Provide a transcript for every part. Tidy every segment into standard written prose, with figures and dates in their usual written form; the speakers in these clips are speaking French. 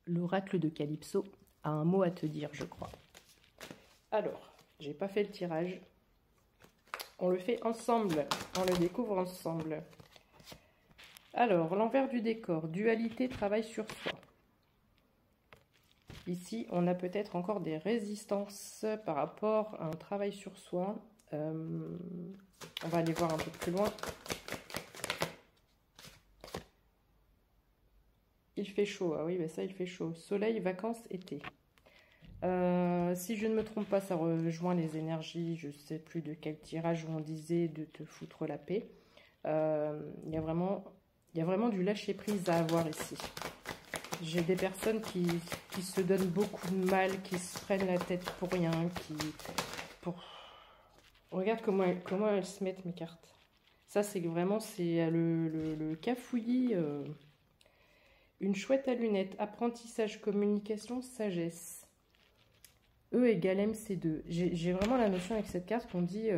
L'oracle de Calypso a un mot à te dire, je crois. Alors, j'ai pas fait le tirage. On le fait ensemble. On le découvre ensemble. Alors, l'envers du décor. Dualité, travail sur soi. Ici, on a peut-être encore des résistances par rapport à un travail sur soi. On va aller voir un peu plus loin. Il fait chaud. Ah oui, ben ça, il fait chaud. Soleil, vacances, été. Si je ne me trompe pas, ça rejoint les énergies. Je ne sais plus de quel tirage où on disait de te foutre la paix. Il y a vraiment du lâcher-prise à avoir ici. J'ai des personnes qui se donnent beaucoup de mal, qui se prennent la tête pour rien, Regarde comment elles se mettent, mes cartes. Ça, c'est vraiment, c'est le cafouillis. Une chouette à lunettes, apprentissage, communication, sagesse. E égale MC2. J'ai vraiment la notion avec cette carte qu'on dit,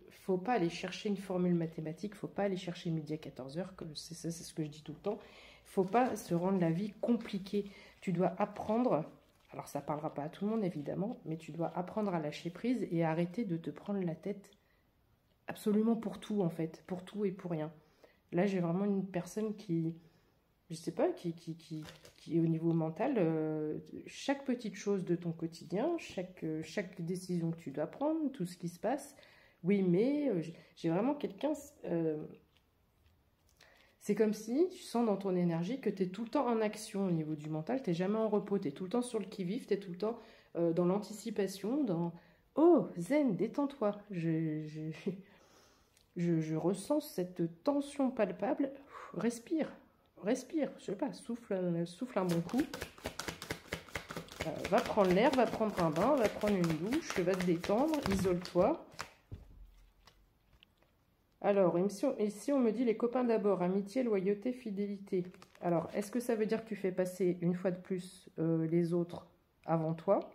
faut pas aller chercher une formule mathématique, faut pas aller chercher midi à 14h, c'est ce que je dis tout le temps. Faut pas se rendre la vie compliquée. Tu dois apprendre, alors ça parlera pas à tout le monde évidemment, mais tu dois apprendre à lâcher prise et arrêter de te prendre la tête absolument pour tout en fait, pour tout et pour rien. Là j'ai vraiment une personne qui, je sais pas, qui au niveau mental, chaque petite chose de ton quotidien, chaque décision que tu dois prendre, tout ce qui se passe, oui mais j'ai vraiment quelqu'un... c'est comme si tu sens dans ton énergie que tu es tout le temps en action au niveau du mental, tu n'es jamais en repos, tu es tout le temps sur le qui-vive, tu es tout le temps dans l'anticipation, dans « Oh, zen, détends-toi ». Je ressens cette tension palpable. Respire, respire, je sais pas, souffle un bon coup. Va prendre l'air, va prendre un bain, va prendre une douche, va te détendre, isole-toi. Alors, ici, on me dit les copains d'abord, amitié, loyauté, fidélité. Alors, est-ce que ça veut dire que tu fais passer une fois de plus les autres avant toi?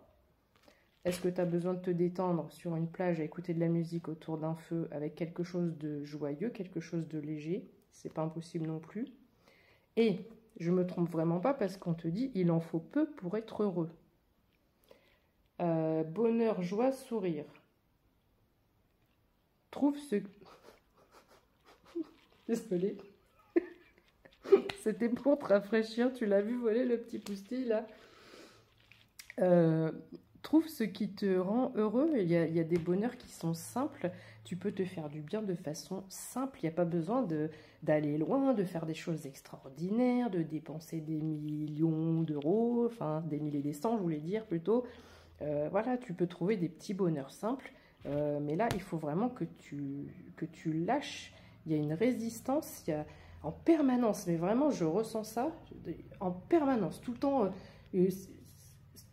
Est-ce que tu as besoin de te détendre sur une plage à écouter de la musique autour d'un feu avec quelque chose de joyeux, quelque chose de léger? C'est pas impossible non plus. Et je me trompe vraiment pas parce qu'on te dit il en faut peu pour être heureux. Bonheur, joie, sourire. Trouve ce... Désolée. C'était pour te rafraîchir. Tu l'as vu voler le petit poustil là. Trouve ce qui te rend heureux. Il y a des bonheurs qui sont simples. Tu peux te faire du bien de façon simple. Il n'y a pas besoin d'aller loin, de faire des choses extraordinaires, de dépenser des millions d'euros, enfin des milliers des cents, je voulais dire plutôt. Voilà, tu peux trouver des petits bonheurs simples. Mais là, il faut vraiment que tu lâches. Il y a une résistance, il y a en permanence, mais vraiment, je ressens ça en permanence, tout le temps.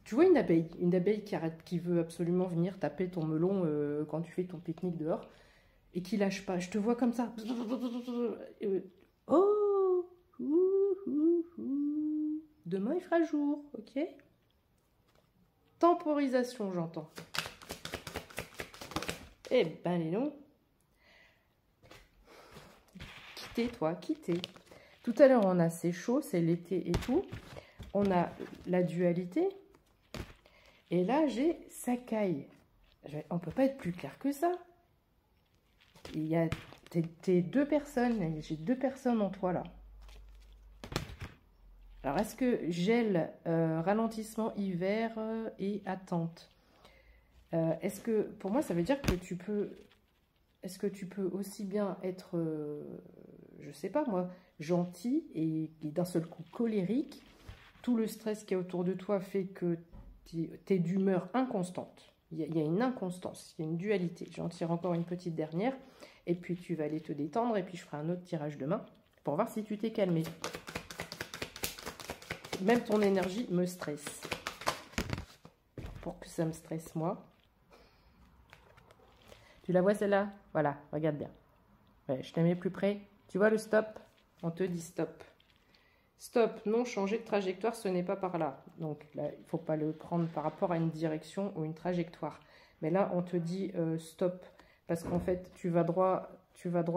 Tu vois une abeille qui veut absolument venir taper ton melon quand tu fais ton pique-nique dehors et qui lâche pas. Je te vois comme ça. Oh, demain il fera jour, ok? Temporisation, j'entends. Eh ben, les noms. Quitter, toi, quitter. Tout à l'heure, on a c'est chaud, c'est l'été et tout. On a la dualité. Et là, j'ai Sakai. On ne peut pas être plus clair que ça. Il y a tes deux personnes. J'ai deux personnes en toi, là. Alors, est-ce que gel, ralentissement, hiver et attente? Est-ce que, pour moi, ça veut dire que tu peux... Est-ce que tu peux aussi bien être, je sais pas moi, gentil et d'un seul coup colérique? Tout le stress qui est autour de toi fait que tu es d'humeur inconstante. Il y a une inconstance, il y a une dualité. J'en tire encore une petite dernière. Et puis tu vas aller te détendre et puis je ferai un autre tirage demain pour voir si tu t'es calmé. Même ton énergie me stresse. Pour que ça me stresse moi. Tu la vois celle-là? Voilà, regarde bien. Ouais, je te mets plus près. Tu vois le stop? On te dit stop. Stop, non, changer de trajectoire, ce n'est pas par là. Donc là, il ne faut pas le prendre par rapport à une direction ou une trajectoire. Mais là, on te dit stop. Parce qu'en fait, tu vas droit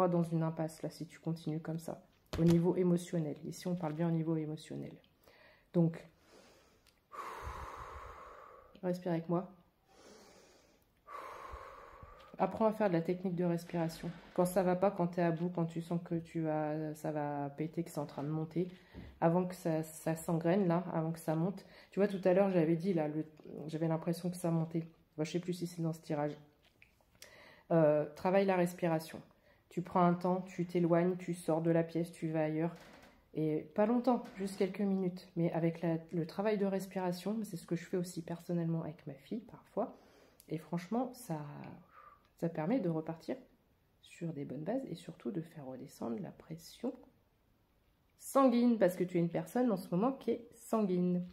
dans une impasse, là, si tu continues comme ça. Au niveau émotionnel. Ici, on parle bien au niveau émotionnel. Donc, Respire avec moi. Apprends à faire de la technique de respiration. Quand ça va pas, quand tu es à bout, quand tu sens que ça va péter, que c'est en train de monter, avant que ça s'engraine, là, avant que ça monte. Tu vois, tout à l'heure, j'avais dit, là, j'avais l'impression que ça montait. Bon, je sais plus si c'est dans ce tirage. Travaille la respiration. Tu prends un temps, tu t'éloignes, tu sors de la pièce, tu vas ailleurs. Et pas longtemps, juste quelques minutes. Mais avec le travail de respiration, c'est ce que je fais aussi personnellement avec ma fille, parfois. Et franchement, ça permet de repartir sur des bonnes bases et surtout de faire redescendre la pression sanguine, parce que tu es une personne en ce moment qui est sanguine.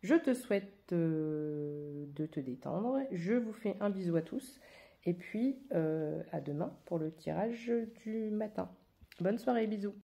Je te souhaite de te détendre. Je vous fais un bisou à tous. Et puis, à demain pour le tirage du matin. Bonne soirée, bisous.